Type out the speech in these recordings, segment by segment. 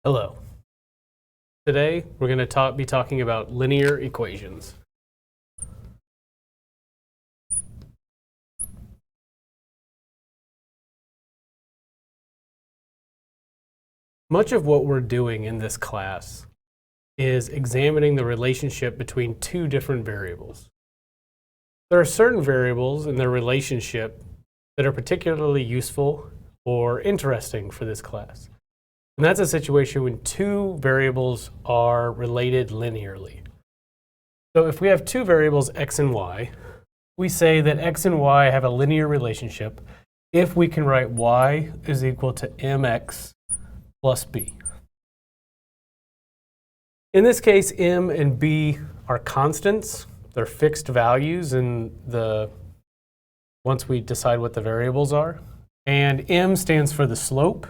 Hello. Today we're going to be talking about linear equations. Much of what we're doing in this class is examining the relationship between two different variables. There are certain variables in their relationship that are particularly useful or interesting for this class. And that's a situation when two variables are related linearly. So if we have two variables, x and y, we say that x and y have a linear relationship if we can write y is equal to mx plus b. In this case, m and b are constants. They're fixed values once we decide what the variables are. And m stands for the slope,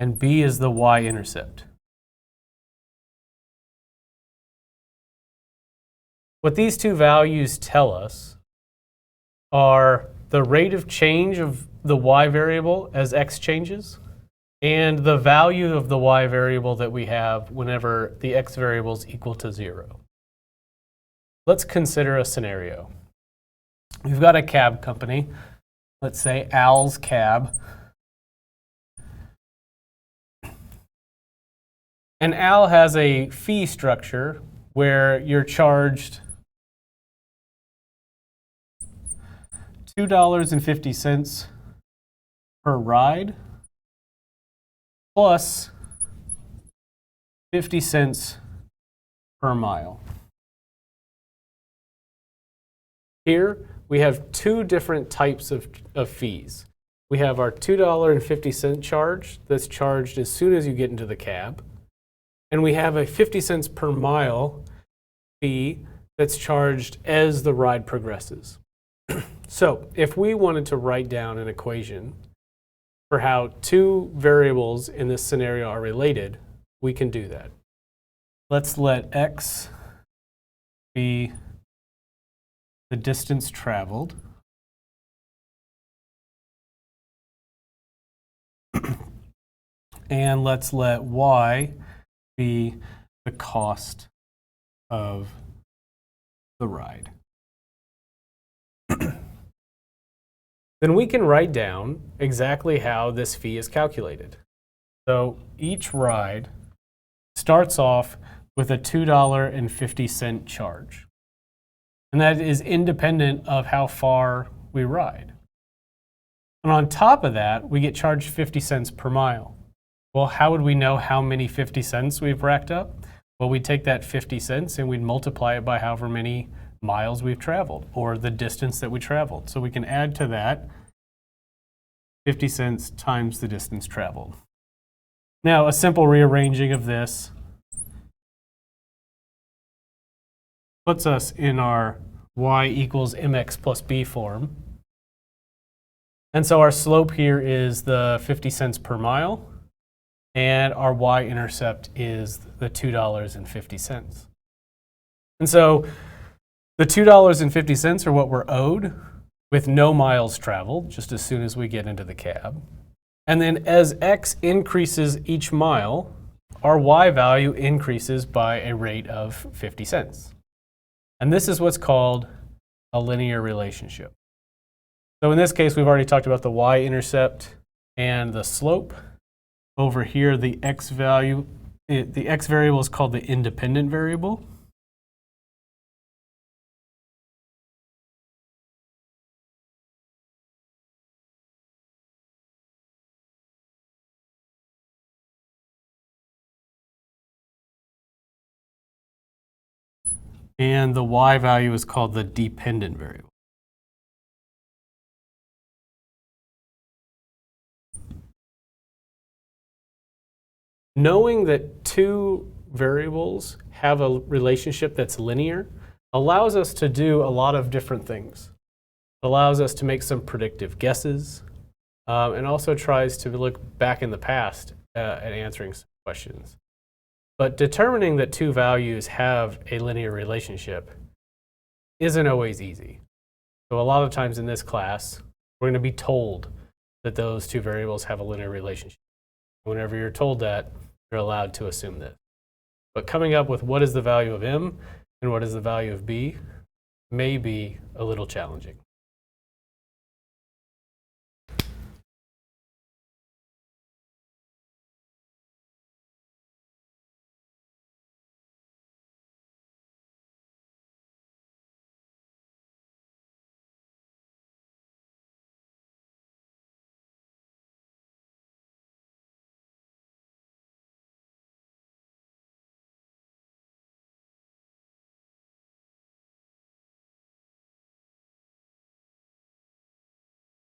and b is the y-intercept. What these two values tell us are the rate of change of the y variable as x changes, and the value of the y variable that we have whenever the x variable is equal to 0. Let's consider a scenario. We've got a cab company, let's say Al's Cab, and Al has a fee structure where you're charged $2.50 per ride plus 50 cents per mile. Here we have two different types of fees. We have our $2.50 charge that's charged as soon as you get into the cab. And we have a 50 cents per mile fee that's charged as the ride progresses. So if we wanted to write down an equation for how two variables in this scenario are related, we can do that. Let's let x be the distance traveled. And let's let y be the cost of the ride. Then we can write down exactly how this fee is calculated. So each ride starts off with a $2.50 charge. And that is independent of how far we ride. And on top of that, we get charged 50 cents per mile. Well, how would we know how many 50 cents we've racked up? Well, we'd take that 50 cents and we'd multiply it by however many miles we've traveled, or the distance that we traveled. So we can add to that 50 cents times the distance traveled. Now, a simple rearranging of this puts us in our y equals mx plus b form. And so our slope here is the 50 cents per mile, and our y-intercept is the $2.50. And so the $2.50 are what we're owed with no miles traveled, just as soon as we get into the cab. And then as x increases each mile, our y value increases by a rate of 50 cents. And this is what's called a linear relationship. So in this case, we've already talked about the y-intercept and the slope. Over here, the x value, the x variable is called the independent variable. And the y value is called the dependent variable. Knowing that two variables have a relationship that's linear allows us to do a lot of different things. It allows us to make some predictive guesses, and also tries to look back in the past at answering some questions. But determining that two values have a linear relationship isn't always easy. So a lot of times in this class, we're going to be told that those two variables have a linear relationship. Whenever you're told that, you're allowed to assume this. But coming up with what is the value of m and what is the value of b may be a little challenging.